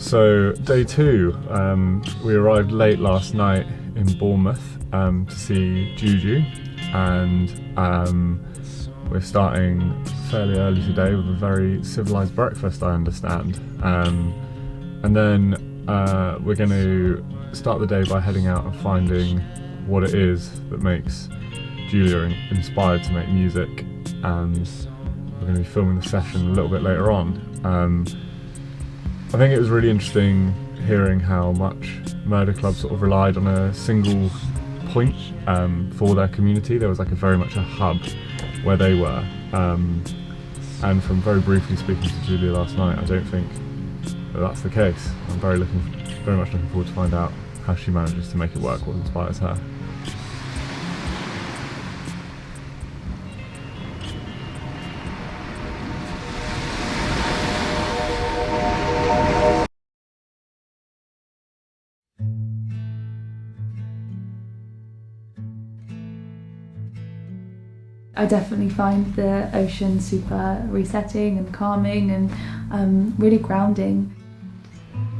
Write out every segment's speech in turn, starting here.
So day 2, we arrived late last night in Bournemouth to see Juju, and we're starting fairly early today with a very civilised breakfast, I understand. And then we're going to start the day by heading out and finding what it is that makes Julia inspired to make music, and we're going to be filming the session a little bit later on. I think it was really interesting hearing how much Murder Club sort of relied on a single point for their community. There was like very much a hub where they were, and from very briefly speaking to Julia last night, I don't think that that's the case. I'm very much looking forward to find out how she manages to make it work, what inspires her. I definitely find the ocean super resetting and calming and really grounding.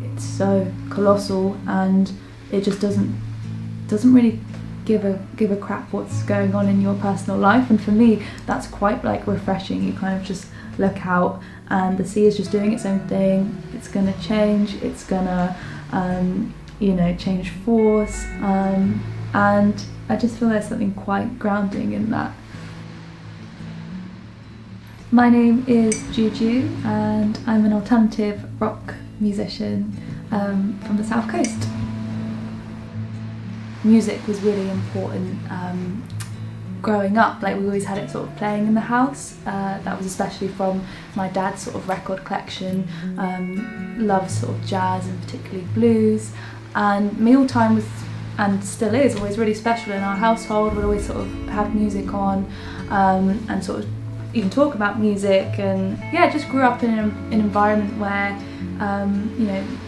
It's so colossal, and it just doesn't really give a crap what's going on in your personal life. And for me, that's quite like refreshing. You kind of just look out, and the sea is just doing its own thing. It's gonna change. It's gonna change force, and I just feel there's something quite grounding in that. My name is Juju, and I'm an alternative rock musician from the South Coast. Music was really important growing up. Like, we always had it sort of playing in the house. That was especially from my dad's sort of record collection. Loved sort of jazz and particularly blues. And mealtime was, and still is, always really special in our household. We'd always sort of have music on and sort of even talk about music, and yeah, just grew up in an environment where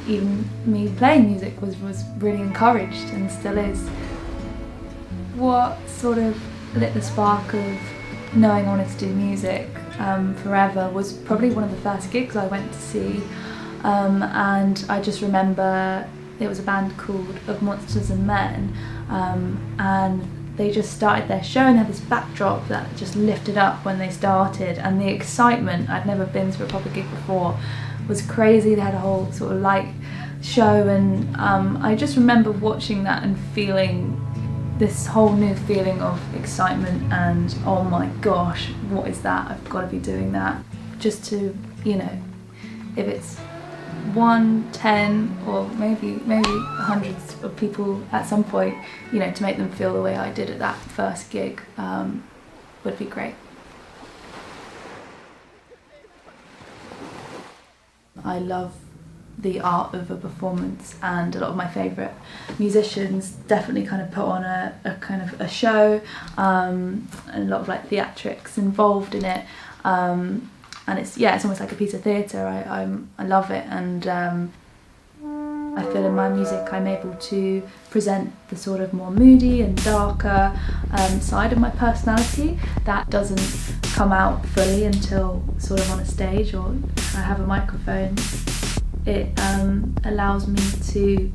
even me playing music was really encouraged, and still is. What sort of lit the spark of knowing I wanted to do music forever was probably one of the first gigs I went to see, and I just remember it was a band called Of Monsters and Men, and they just started their show and had this backdrop that just lifted up when they started, and the excitement, I'd never been to a proper gig before, was crazy. They had a whole sort of light show, and I just remember watching that and feeling this whole new feeling of excitement and, oh my gosh, what is that? I've got to be doing that. Just to, if it's 1, 10, or maybe hundreds of people at some point, to make them feel the way I did at that first gig would be great. I love the art of a performance, and a lot of my favourite musicians definitely kind of put on a kind of a show, and a lot of like theatrics involved in it. And it's almost like a piece of theatre. I love it, and I feel in my music I'm able to present the sort of more moody and darker side of my personality that doesn't come out fully until sort of on a stage or I have a microphone. It allows me to,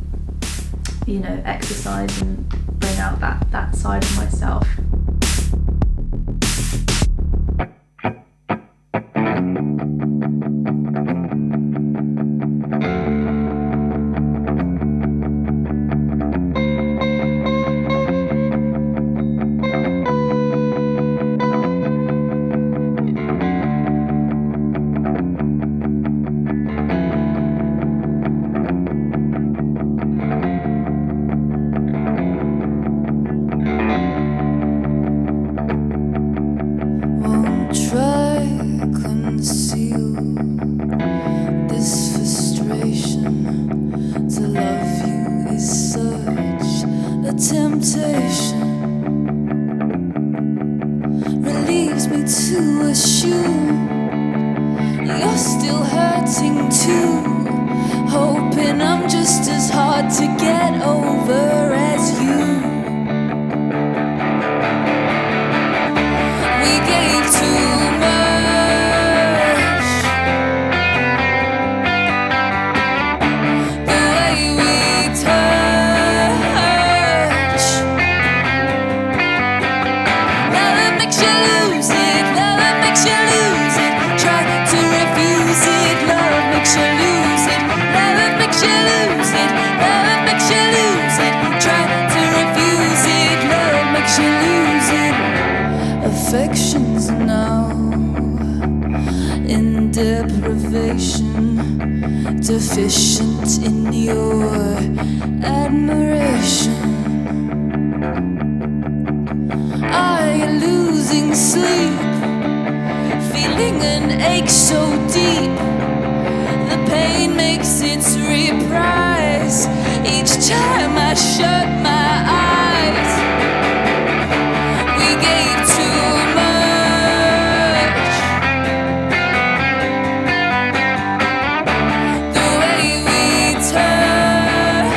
exercise and bring out that side of myself. Temptation relieves me to assume you're still hurting too, hoping I'm just as hard to get over as you. We gave too much, motivation, deficient in your admiration. Are you losing sleep, feeling an ache so deep? The pain makes its reprise each time I shut my eyes. We gave too much. The way we touch.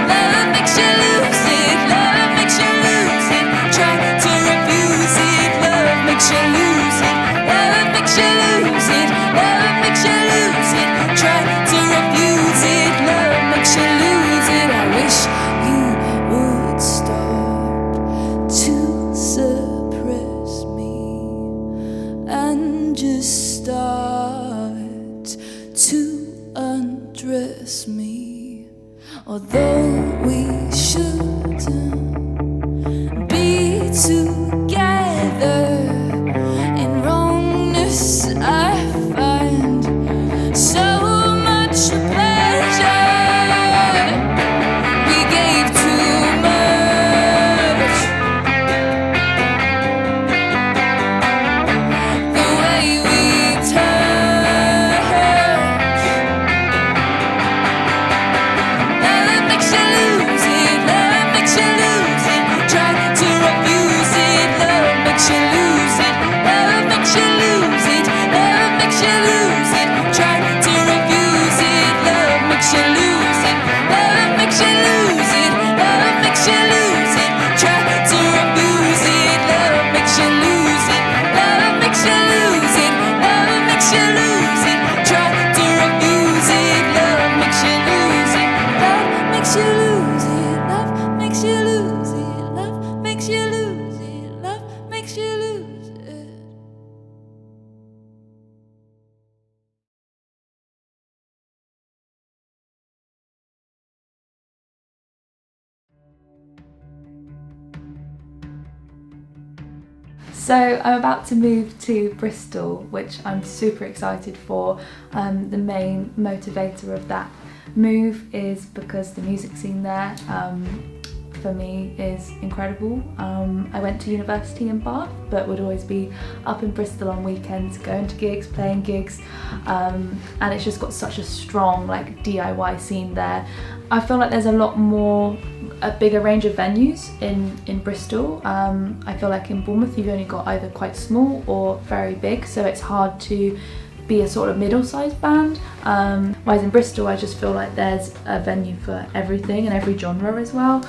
Love makes you lose it. Love makes you lose it. Try to refuse it. Love makes you lose it. Love makes you lose it. Love makes you lose it. Try to refuse it. Love makes you lose it. I wish you would stop to suppress me and just start to undress me. Although we shouldn't be together, in wrongness I find so much pleasure. We gave too much. The way we touch. Love makes you lose it. Love makes you lose it. Try to refuse it. Love makes you lose it. Love makes you lose it. Love makes you lose it. Try to refuse it. Love makes you lose it. Love makes you lose it. Love makes you lose it. Try to refuse it. Love makes you lose it. Love makes you lose it. Love makes you lose it. Try to refuse it. Love makes you lose it. Love makes you lose it. Love makes you lose it. Love makes you lose it. Love makes you lose it. So I'm about to move to Bristol, which I'm super excited for. The main motivator of that move is because the music scene there for me is incredible. I went to university in Bath, but would always be up in Bristol on weekends, going to gigs, playing gigs, and it's just got such a strong like DIY scene there. I feel like there's a bigger range of venues in Bristol. I feel like in Bournemouth you've only got either quite small or very big, so it's hard to be a sort of middle-sized band. Whereas in Bristol I just feel like there's a venue for everything and every genre as well.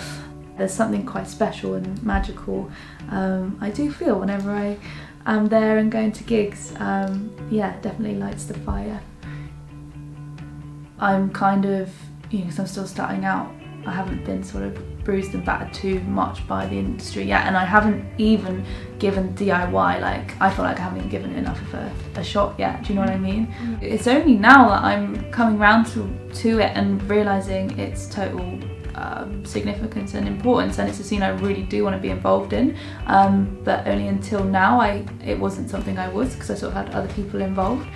There's something quite special and magical I do feel whenever I am there and going to gigs. Yeah, definitely lights the fire. I'm kind of, because I'm still starting out, I haven't been sort of bruised and battered too much by the industry yet, and I haven't even given DIY, like I feel like I haven't even given it enough of a shot yet, do you know what I mean? It's only now that I'm coming round to it and realising its total significance and importance, and it's a scene I really do want to be involved in, but only until now it wasn't something I was, because I sort of had other people involved,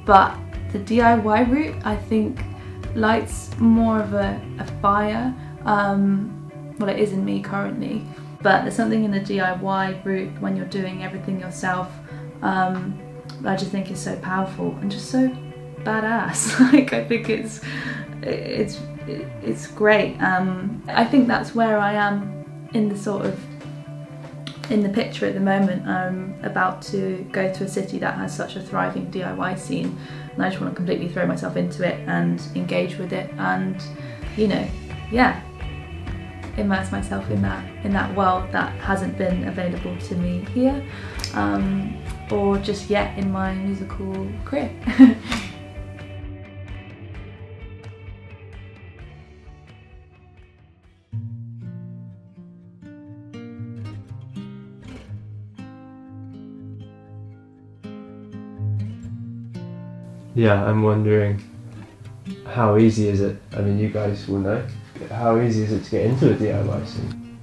but the DIY route I think lights more of a fire. Well, it is in me currently, but there's something in the DIY route when you're doing everything yourself that I just think is so powerful and just so badass. Like I think it's great. I think that's where I am in the picture at the moment. I'm about to go to a city that has such a thriving DIY scene, and I just want to completely throw myself into it and engage with it, and immerse myself in that world that hasn't been available to me here, or just yet in my musical career. Yeah, I'm wondering, how easy is it? I mean, you guys will know. How easy is it to get into the DIY scene?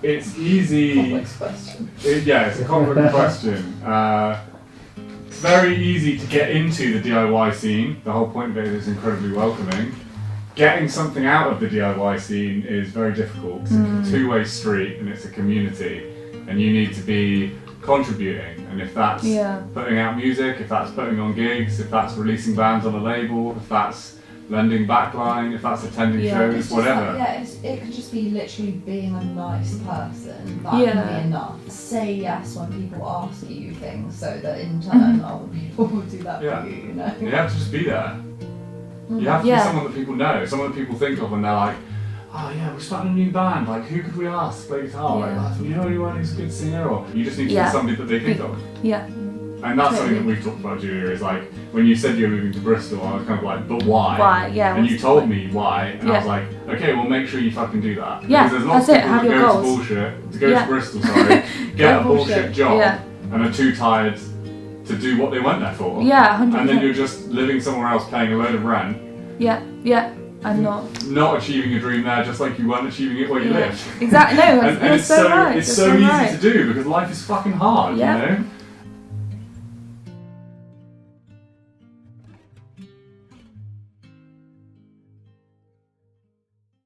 It's easy. Complex question. It's a complex question. It's very easy to get into the DIY scene. The whole point of it is incredibly welcoming. Getting something out of the DIY scene is very difficult. It's a two-way street and it's a community, and you need to be contributing. And if that's putting out music, if that's putting on gigs, if that's releasing bands on a label, if that's lending backline, if that's attending shows, whatever. It could just be literally being a nice person. That can be enough. Say yes when people ask you things, so that in turn other people will do that for you. You know. You have to just be there. You have to be someone that people know, someone that people think of when they're like, oh yeah, we're starting a new band, like who could we ask to play guitar? Like, you know anyone who's a good singer? Or you just need to be somebody that they think of. Yeah. And that's something that we've talked about, Julia, is like, when you said you were moving to Bristol, I was kind of like, but why? Why, yeah. And you told me why, and I was like, okay, well make sure you fucking do that. Yeah, because there's lots that's of it, have people your that goals. to go to Bristol, get a bullshit job, and are too tired to do what they went there for. Yeah, 100%. And then you're just living somewhere else paying a load of rent. Yeah, and not achieving a dream there, just like you weren't achieving it where you lived. Exactly, no, and it's so right. It's so easy to do because life is fucking hard, you know?